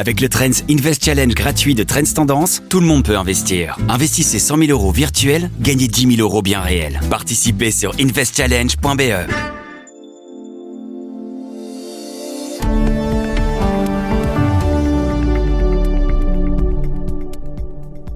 Avec le Trends Invest Challenge gratuit de Trends Tendance, tout le monde peut investir. Investissez 100 000 euros virtuels, gagnez 10 000 euros bien réels. Participez sur investchallenge.be.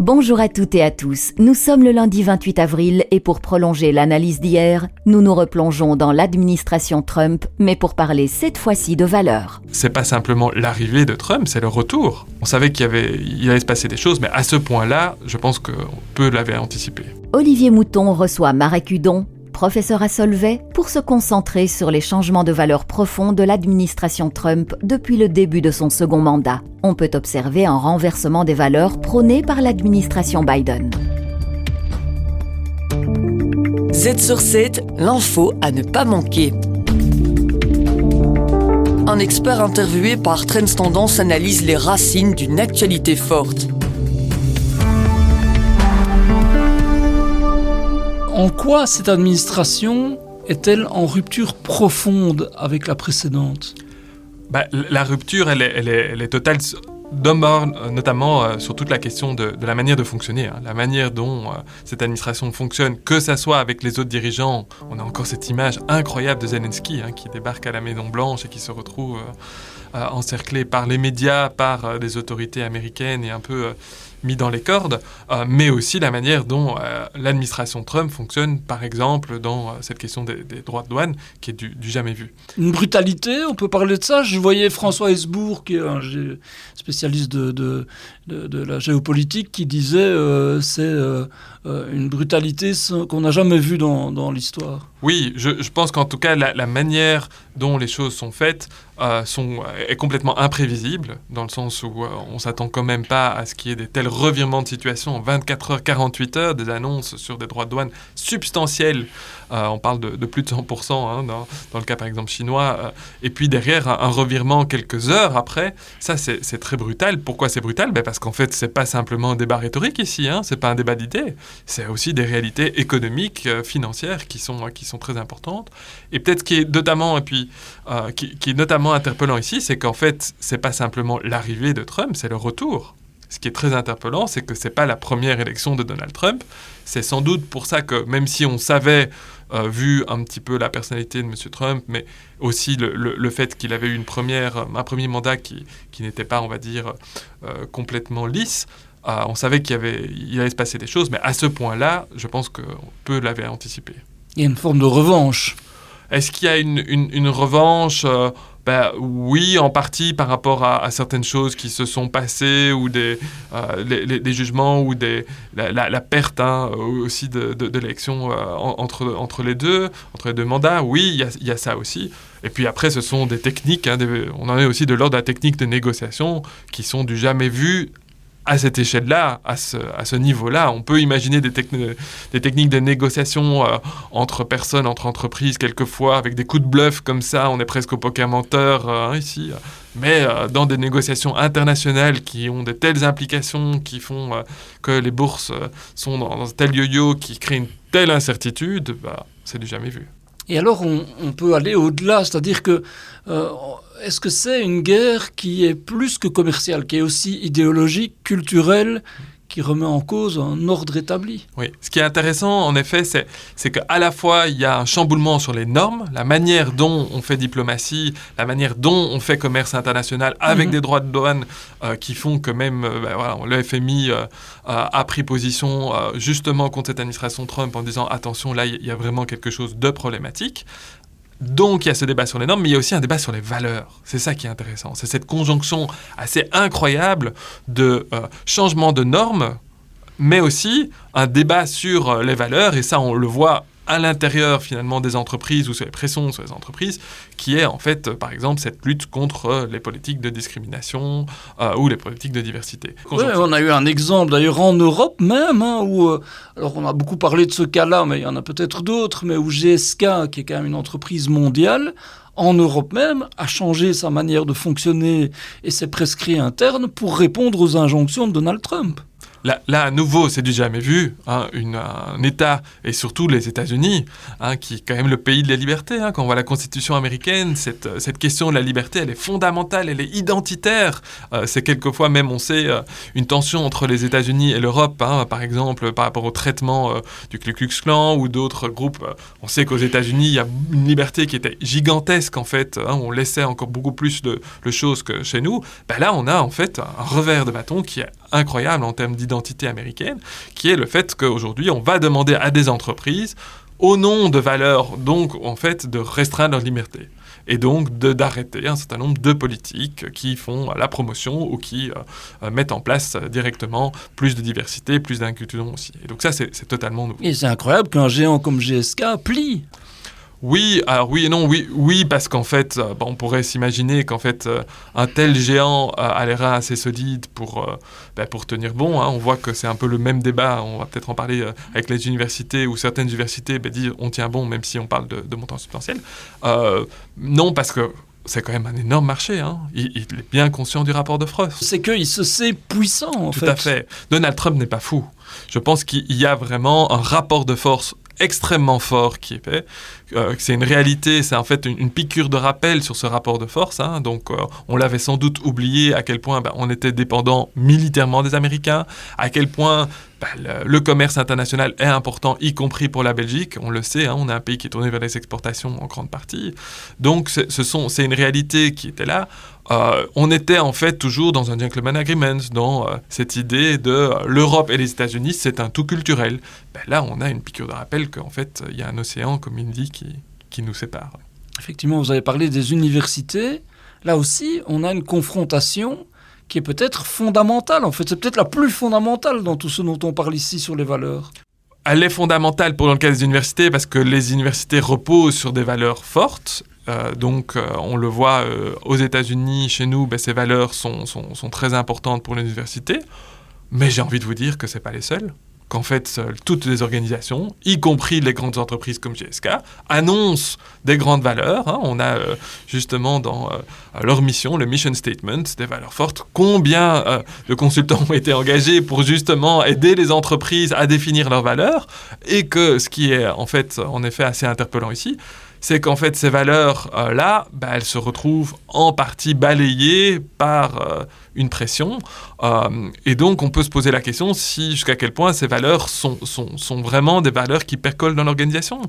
Bonjour à toutes et à tous, nous sommes le lundi 28 avril et pour prolonger l'analyse d'hier, nous nous replongeons dans l'administration Trump, mais pour parler cette fois-ci de valeurs. C'est pas simplement l'arrivée de Trump, c'est le retour. On savait qu'il allait se passer des choses, mais à ce point-là, je pense qu'on peut l'avoir anticipé. Olivier Mouton reçoit Marek Hudon, professeur à Solvay, pour se concentrer sur les changements de valeurs profonds de l'administration Trump depuis le début de son second mandat. On peut observer un renversement des valeurs prônées par l'administration Biden. Z sur 7, l'info à ne pas manquer. Un expert interviewé par Trends Tendance analyse les racines d'une actualité forte. En quoi cette administration est-elle en rupture profonde avec la précédente ? La rupture, elle est totale, notamment sur toute la question de la manière de fonctionner, la manière dont cette administration fonctionne, que ça soit avec les autres dirigeants. On a encore cette image incroyable de Zelensky qui débarque à la Maison-Blanche et qui se retrouve encerclé par les médias, par des autorités américaines et un peu mis dans les cordes, mais aussi la manière dont l'administration Trump fonctionne, par exemple, dans cette question des droits de douane, qui est du jamais vu. Une brutalité, on peut parler de ça. Je voyais François Hesbourg, qui est un spécialiste de la géopolitique, qui disait c'est une brutalité qu'on n'a jamais vue dans l'histoire. Oui, je pense qu'en tout cas, la manière dont les choses sont faites est complètement imprévisible, dans le sens où on ne s'attend quand même pas à ce qu'il y ait des tels revirements de situation en 24 heures, 48 heures, des annonces sur des droits de douane substantiels. On parle de plus de 100% dans le cas, par exemple, chinois. Et puis derrière, un revirement quelques heures après, ça, c'est très brutal. Pourquoi c'est brutal ? Parce qu'en fait, ce n'est pas simplement un débat rhétorique ici, ce n'est pas un débat d'idées. C'est aussi des réalités économiques, financières qui sont très importantes. Et peut-être ce qui est notamment, qui est notamment interpellant ici, c'est qu'en fait, ce n'est pas simplement l'arrivée de Trump, c'est le retour. Ce qui est très interpellant, c'est que ce n'est pas la première élection de Donald Trump. C'est sans doute pour ça que, même si on savait, vu un petit peu la personnalité de M. Trump, mais aussi le fait qu'il avait eu un premier mandat qui n'était pas, on va dire, complètement lisse, on savait qu'il allait se passer des choses, mais à ce point-là, je pense qu'on peut l'avoir anticipé. Il y a une forme de revanche. Est-ce qu'il y a une revanche ? Oui, en partie par rapport à certaines choses qui se sont passées, ou des jugements, ou la perte aussi de l'élection entre les deux mandats. Oui, il y a ça aussi. Et puis après, ce sont des techniques, on en est aussi de l'ordre de la technique de négociation, qui sont du jamais vu à cette échelle-là, à ce niveau-là. On peut imaginer des techniques de négociation entre personnes, entre entreprises, quelquefois, avec des coups de bluff comme ça. On est presque au poker menteur ici. Mais dans des négociations internationales qui ont de telles implications, qui font que les bourses sont dans un tel yo-yo, qui créent une telle incertitude, c'est du jamais vu. Et alors, on peut aller au-delà, c'est-à-dire que est-ce que c'est une guerre qui est plus que commerciale, qui est aussi idéologique, culturelle, qui remet en cause un ordre établi ? Oui, ce qui est intéressant, en effet, c'est qu'à la fois, il y a un chamboulement sur les normes, la manière dont on fait diplomatie, la manière dont on fait commerce international avec des droits de douane qui font que même le FMI a pris position justement contre cette administration Trump en disant « Attention, là, il y a vraiment quelque chose de problématique ». Donc, il y a ce débat sur les normes, mais il y a aussi un débat sur les valeurs. C'est ça qui est intéressant. C'est cette conjonction assez incroyable de changement de normes, mais aussi un débat sur les valeurs. Et ça, on le voit à l'intérieur, finalement, des entreprises ou sur les pressions sur les entreprises, qui est, en fait, par exemple, cette lutte contre les politiques de discrimination ou les politiques de diversité. Oui, on a eu un exemple, d'ailleurs, en Europe même, où... alors, on a beaucoup parlé de ce cas-là, mais il y en a peut-être d'autres, mais où GSK, qui est quand même une entreprise mondiale, en Europe même, a changé sa manière de fonctionner et ses prescrits internes pour répondre aux injonctions de Donald Trump. Là, à nouveau, c'est du jamais vu. Un État, et surtout les États-Unis, qui est quand même le pays de la liberté. Quand on voit la Constitution américaine, cette question de la liberté, elle est fondamentale, elle est identitaire. C'est quelquefois même, on sait, une tension entre les États-Unis et l'Europe. Par exemple, par rapport au traitement du Ku Klux Klan ou d'autres groupes. On sait qu'aux États-Unis, il y a une liberté qui était gigantesque, en fait. On laissait encore beaucoup plus de choses que chez nous. Là, on a en fait un revers de bâton qui est incroyable en termes d'identité américaine, qui est le fait qu'aujourd'hui, on va demander à des entreprises, au nom de valeurs, donc en fait, de restreindre leur liberté. Et donc d'arrêter un certain nombre de politiques qui font la promotion ou qui mettent en place directement plus de diversité, plus d'inclusion aussi. Et donc ça, c'est totalement nouveau. Et c'est incroyable qu'un géant comme GSK plie. Oui, alors oui et non, oui parce qu'en fait, on pourrait s'imaginer qu'en fait, un tel géant a les reins assez solides pour tenir bon. On voit que c'est un peu le même débat, on va peut-être en parler avec les universités, où certaines universités disent on tient bon même si on parle de montants substantiels. Non, parce que c'est quand même un énorme marché. Il est bien conscient du rapport de force. C'est qu'il se sait puissant, en fait. Tout à fait. Donald Trump n'est pas fou. Je pense qu'il y a vraiment un rapport de force extrêmement fort qui est fait. C'est une réalité, c'est en fait une piqûre de rappel sur ce rapport de force. Donc, on l'avait sans doute oublié à quel point on était dépendant militairement des Américains, à quel point le commerce international est important, y compris pour la Belgique. On le sait, on est un pays qui est tourné vers les exportations en grande partie. Donc, c'est une réalité qui était là. On était en fait toujours dans un gentleman agreement, dans cette idée de l'Europe et les États-Unis, c'est un tout culturel. Là, on a une piqûre de rappel qu'en fait, il y a un océan, comme il dit, qui nous sépare. Effectivement, vous avez parlé des universités. Là aussi, on a une confrontation qui est peut-être fondamentale. En fait, c'est peut-être la plus fondamentale dans tout ce dont on parle ici sur les valeurs. Elle est fondamentale pour le cas des universités parce que les universités reposent sur des valeurs fortes. Donc, on le voit aux États-Unis, chez nous, ces valeurs sont très importantes pour l'université. Mais j'ai envie de vous dire que ce n'est pas les seules. Qu'en fait, toutes les organisations, y compris les grandes entreprises comme GSK, annoncent des grandes valeurs. On a justement dans leur mission, le mission statement, des valeurs fortes. Combien de consultants ont été engagés pour justement aider les entreprises à définir leurs valeurs, et que ce qui est en fait, en effet, assez interpellant ici, c'est qu'en fait, ces valeurs-là, elles se retrouvent en partie balayées par une pression. Et donc, on peut se poser la question jusqu'à quel point ces valeurs sont vraiment des valeurs qui percolent dans l'organisation.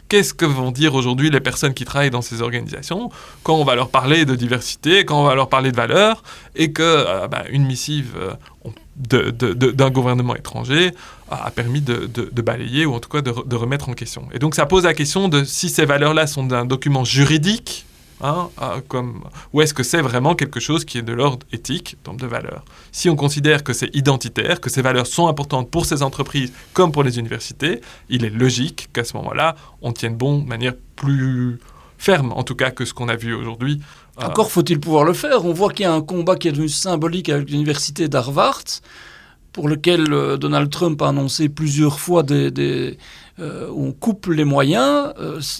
Qu'est-ce que vont dire aujourd'hui les personnes qui travaillent dans ces organisations quand on va leur parler de diversité, quand on va leur parler de valeurs, et qu'une missive d'un gouvernement étranger a permis de balayer, ou en tout cas de remettre en question. Et donc ça pose la question de si ces valeurs-là sont d'un document juridique, ou est-ce que c'est vraiment quelque chose qui est de l'ordre éthique, donc de valeurs. Si on considère que c'est identitaire, que ces valeurs sont importantes pour ces entreprises comme pour les universités, il est logique qu'à ce moment-là, on tienne bon de manière plus ferme, en tout cas, que ce qu'on a vu aujourd'hui. Encore faut-il pouvoir le faire. On voit qu'il y a un combat qui est devenu symbolique avec l'université d'Harvard, pour lequel Donald Trump a annoncé plusieurs fois où on coupe les moyens.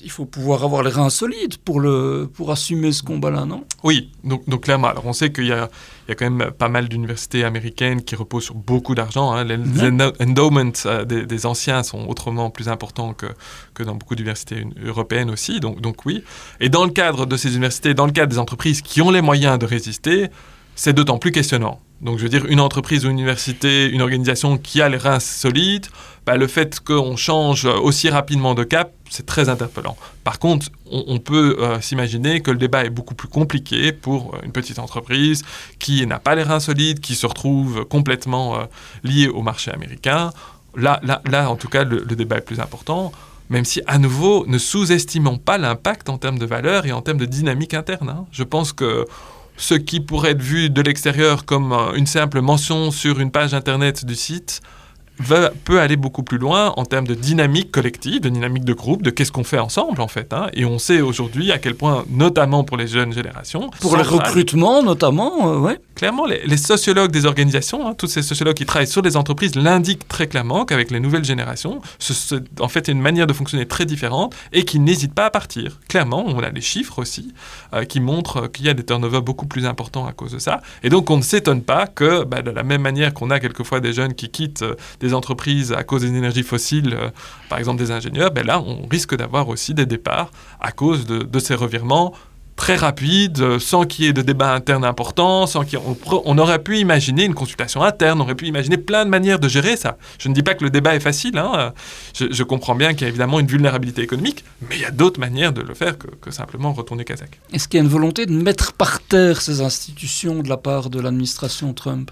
Il faut pouvoir avoir les reins solides pour assumer ce combat-là, non ? Oui, donc clairement. Alors on sait qu'il y a quand même pas mal d'universités américaines qui reposent sur beaucoup d'argent. Les endowments des anciens sont autrement plus importants que dans beaucoup d'universités européennes aussi. Donc oui. Et dans le cadre de ces universités, dans le cadre des entreprises qui ont les moyens de résister, c'est d'autant plus questionnant. Donc, je veux dire, une entreprise ou une université, une organisation qui a les reins solides, le fait qu'on change aussi rapidement de cap, c'est très interpellant. Par contre, on peut s'imaginer que le débat est beaucoup plus compliqué pour une petite entreprise qui n'a pas les reins solides, qui se retrouve complètement liée au marché américain. Là, en tout cas, le débat est plus important. Même si, à nouveau, ne sous-estimons pas l'impact en termes de valeur et en termes de dynamique interne. Je pense que ce qui pourrait être vu de l'extérieur comme une simple mention sur une page internet du site peut aller beaucoup plus loin en termes de dynamique collective, de dynamique de groupe, de qu'est-ce qu'on fait ensemble en fait. Et on sait aujourd'hui à quel point, notamment pour les jeunes générations, pour les recrutements notamment, ouais. Clairement, les sociologues des organisations, tous ces sociologues qui travaillent sur les entreprises l'indiquent très clairement qu'avec les nouvelles générations, en fait, il y a une manière de fonctionner très différente et qui n'hésitent pas à partir. Clairement, on a les chiffres aussi qui montrent qu'il y a des turnovers beaucoup plus importants à cause de ça. Et donc, on ne s'étonne pas que, de la même manière qu'on a quelquefois des jeunes qui quittent des entreprises à cause des énergies fossiles, par exemple des ingénieurs, là, on risque d'avoir aussi des départs à cause de ces revirements très rapide, sans qu'il y ait de débat interne important, on aurait pu imaginer une consultation interne, on aurait pu imaginer plein de manières de gérer ça. Je ne dis pas que le débat est facile, je comprends bien qu'il y a évidemment une vulnérabilité économique, mais il y a d'autres manières de le faire que simplement retourner Kazakh. Est-ce qu'il y a une volonté de mettre par terre ces institutions de la part de l'administration Trump ?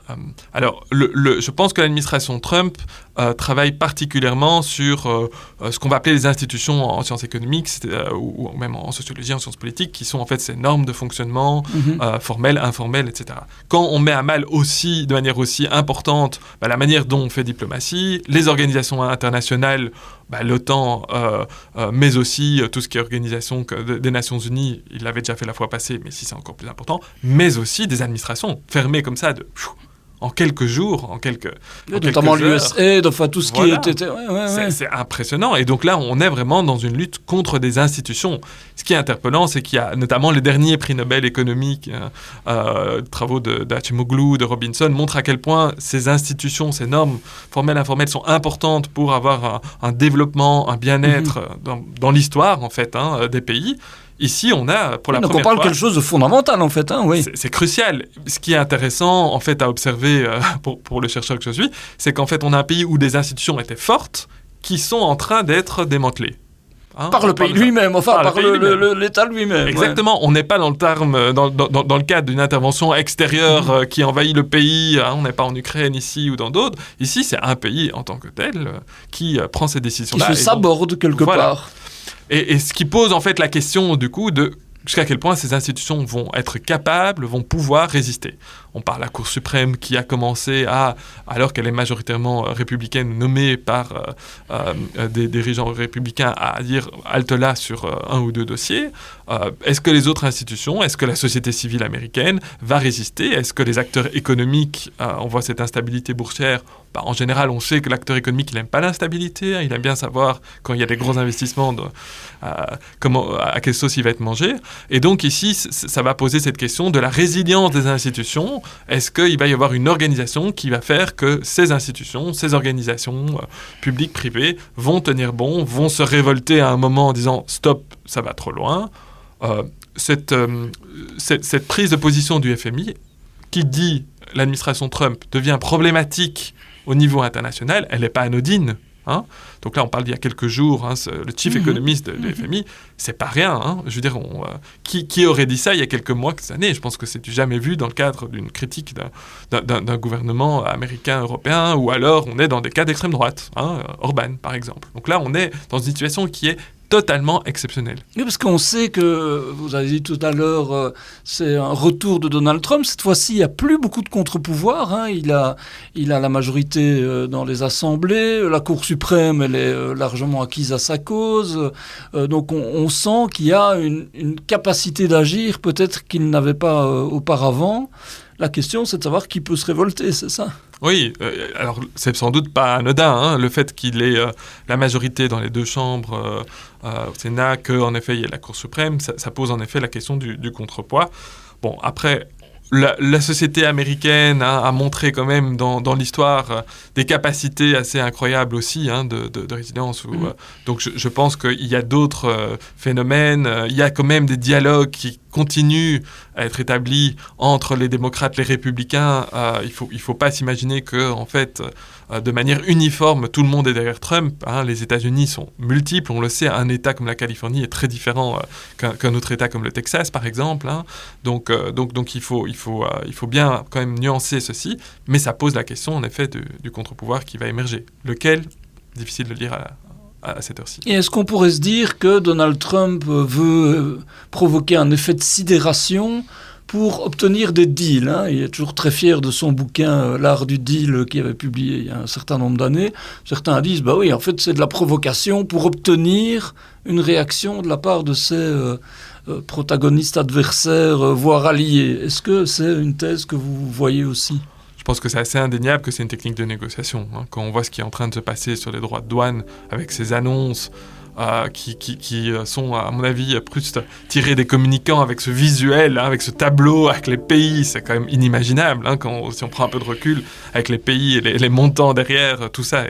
Alors, je pense que l'administration Trump travaille particulièrement sur ce qu'on va appeler les institutions en sciences économiques ou même en sociologie, en sciences politiques, qui sont en fait ces normes de fonctionnement formelles, informelles, etc. Quand on met à mal aussi, de manière aussi importante, la manière dont on fait diplomatie, les organisations internationales, l'OTAN, mais aussi tout ce qui est organisation des Nations Unies, il l'avait déjà fait la fois passée, mais ici c'est encore plus important, mais aussi des administrations fermées comme ça en quelques jours, notamment l'USAID, enfin tout ce qui était... C'est impressionnant. Et donc là, on est vraiment dans une lutte contre des institutions. Ce qui est interpellant, c'est qu'il y a notamment les derniers prix Nobel économiques, travaux d'Acemoglu, de Robinson, montrent à quel point ces institutions, ces normes formelles, informelles sont importantes pour avoir un développement, un bien-être dans l'histoire, en fait, des pays. Ici, on a pour la première fois... Donc on parle de quelque chose de fondamental, en fait. Oui. C'est crucial. Ce qui est intéressant, en fait, à observer pour le chercheur que je suis, c'est qu'en fait, on a un pays où des institutions étaient fortes qui sont en train d'être démantelées. Par le pays lui-même, par l'État lui-même. Exactement. On n'est pas dans le cadre d'une intervention extérieure qui envahit le pays. On n'est pas en Ukraine ici ou dans d'autres. Ici, c'est un pays en tant que tel qui prend ces décisions-là. Qui se saborde quelque part. Et ce qui pose en fait la question du coup de jusqu'à quel point ces institutions vont être capables, vont pouvoir résister. On parle de la Cour suprême qui a commencé alors qu'elle est majoritairement républicaine, nommée par des dirigeants républicains, à dire halte là sur un ou deux dossiers. Est-ce que les autres institutions, est-ce que la société civile américaine va résister ? Est-ce que les acteurs économiques, on voit cette instabilité boursière, en général, on sait que l'acteur économique, il n'aime pas l'instabilité, il aime bien savoir quand il y a des gros investissements, à quelle sauce il va être mangé. Et donc ici, ça va poser cette question de la résilience des institutions. Est-ce qu'il va y avoir une organisation qui va faire que ces institutions, ces organisations publiques, privées, vont tenir bon, vont se révolter à un moment en disant « stop, ça va trop loin ». Cette prise de position du FMI qui dit l'administration Trump devient problématique au niveau international, elle n'est pas anodine. Donc là, on parle d'il y a quelques jours, le chief économiste de FMI, c'est pas rien. Je veux dire, qui aurait dit ça il y a quelques mois, quelques années ? Je pense que c'est jamais vu dans le cadre d'une critique d'un gouvernement américain, européen, ou alors on est dans des cas d'extrême droite, Orban par exemple. Donc là, on est dans une situation qui est totalement exceptionnel. Oui, parce qu'on sait que, vous avez dit tout à l'heure, c'est un retour de Donald Trump. Cette fois-ci, il n'y a plus beaucoup de contre-pouvoirs. Il a la majorité dans les assemblées. La Cour suprême, elle est largement acquise à sa cause. Donc on sent qu'il y a une capacité d'agir peut-être qu'il n'avait pas auparavant. La question, c'est de savoir qui peut se révolter, c'est ça ? Oui, alors c'est sans doute pas anodin, le fait qu'il ait la majorité dans les deux chambres au Sénat, qu'en effet il y ait la Cour suprême, ça pose en effet la question du contrepoids. Bon, après, la société américaine a montré quand même dans l'histoire des capacités assez incroyables aussi de résilience. Donc je pense qu'il y a d'autres phénomènes, il y a quand même des dialogues qui continuent à être établis entre les démocrates, les républicains. Il faut pas s'imaginer que en fait, de manière uniforme, tout le monde est derrière Trump. Les États-Unis sont multiples, on le sait. Un État comme la Californie est très différent qu'un autre État comme le Texas, par exemple. Donc il faut bien quand même nuancer ceci, mais ça pose la question en effet du contre-pouvoir qui va émerger. Lequel ? Difficile de le dire à cette heure-ci. Et est-ce qu'on pourrait se dire que Donald Trump veut provoquer un effet de sidération pour obtenir des deals. Il est toujours très fier de son bouquin L'art du deal qu'il avait publié il y a un certain nombre d'années. Certains disent, bah oui, en fait, c'est de la provocation pour obtenir une réaction de la part de ses protagonistes adversaires, voire alliés. Est-ce que c'est une thèse que vous voyez aussi ? Je pense que c'est assez indéniable que c'est une technique de négociation. Quand on voit ce qui est en train de se passer sur les droits de douane, avec ces annonces qui sont, à mon avis, plus tirées des communicants avec ce visuel, avec ce tableau, avec les pays, c'est quand même inimaginable. Si on prend un peu de recul, avec les pays et les montants derrière, tout ça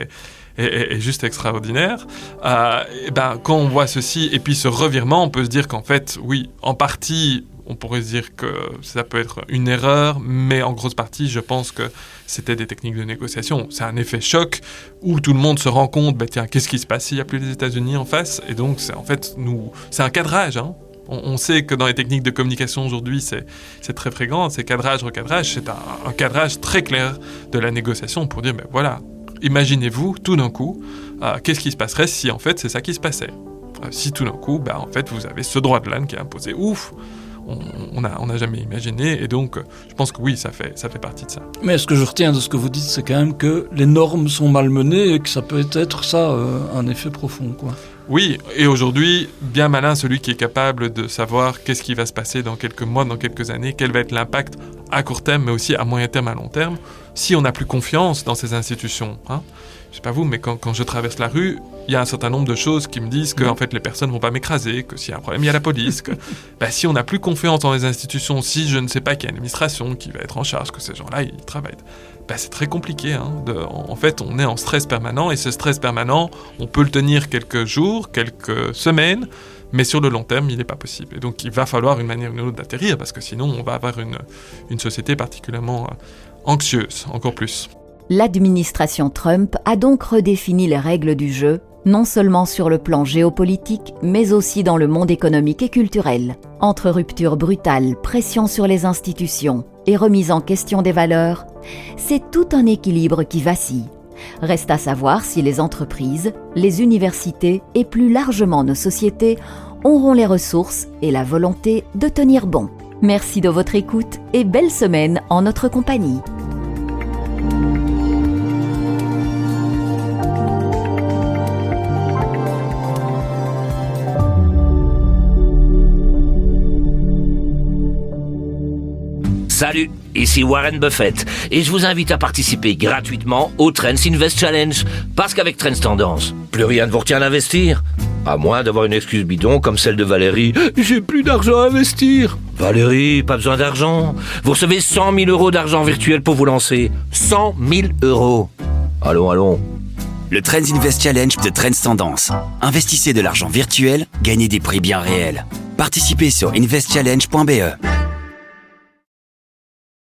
est juste extraordinaire. Quand on voit ceci, et puis ce revirement, on peut se dire qu'en fait, oui, en partie, on pourrait se dire que ça peut être une erreur, mais en grosse partie, je pense que c'était des techniques de négociation. C'est un effet choc où tout le monde se rend compte, tiens, qu'est-ce qui se passe s'il n'y a plus les États-Unis en face ? Et donc, c'est un cadrage. On sait que dans les techniques de communication aujourd'hui, c'est très fréquent. C'est cadrage, recadrage. C'est un cadrage très clair de la négociation pour dire, voilà, imaginez-vous, tout d'un coup, qu'est-ce qui se passerait si, en fait, c'est ça qui se passait ? Si tout d'un coup, en fait, vous avez ce droit de l'âne qui est imposé. Ouf ! On n'a jamais imaginé, et donc je pense que oui, ça fait partie de ça. Mais ce que je retiens de ce que vous dites, c'est quand même que les normes sont malmenées et que ça peut être ça, un effet profond, quoi. Oui, et aujourd'hui, bien malin celui qui est capable de savoir qu'est-ce qui va se passer dans quelques mois, dans quelques années, quel va être l'impact à court terme, mais aussi à moyen terme, à long terme, si on n'a plus confiance dans ces institutions. Je sais pas vous, mais quand je traverse la rue, il y a un certain nombre de choses qui me disent que en fait, les personnes ne vont pas m'écraser, que s'il y a un problème, il y a la police. Que, si on n'a plus confiance dans les institutions, si je ne sais pas qu'il y a une administration qui va être en charge, que ces gens-là, ils travaillent, c'est très compliqué. En fait, on est en stress permanent, et ce stress permanent, on peut le tenir quelques jours, quelques semaines, mais sur le long terme, il n'est pas possible. Et donc, il va falloir une manière ou une autre d'atterrir, parce que sinon, on va avoir une société particulièrement anxieuse, encore plus. L'administration Trump a donc redéfini les règles du jeu, non seulement sur le plan géopolitique, mais aussi dans le monde économique et culturel. Entre rupture brutale, pression sur les institutions et remise en question des valeurs, c'est tout un équilibre qui vacille. Reste à savoir si les entreprises, les universités et plus largement nos sociétés auront les ressources et la volonté de tenir bon. Merci de votre écoute et belle semaine en notre compagnie. Salut, ici Warren Buffett et je vous invite à participer gratuitement au Trends Invest Challenge parce qu'avec Trends Tendance, plus rien ne vous retient d'investir. À moins d'avoir une excuse bidon comme celle de Valérie. J'ai plus d'argent à investir. Valérie, pas besoin d'argent. Vous recevez 100 000 euros d'argent virtuel pour vous lancer. 100 000 euros. Allons. Le Trends Invest Challenge de Trends Tendance. Investissez de l'argent virtuel, gagnez des prix bien réels. Participez sur investchallenge.be.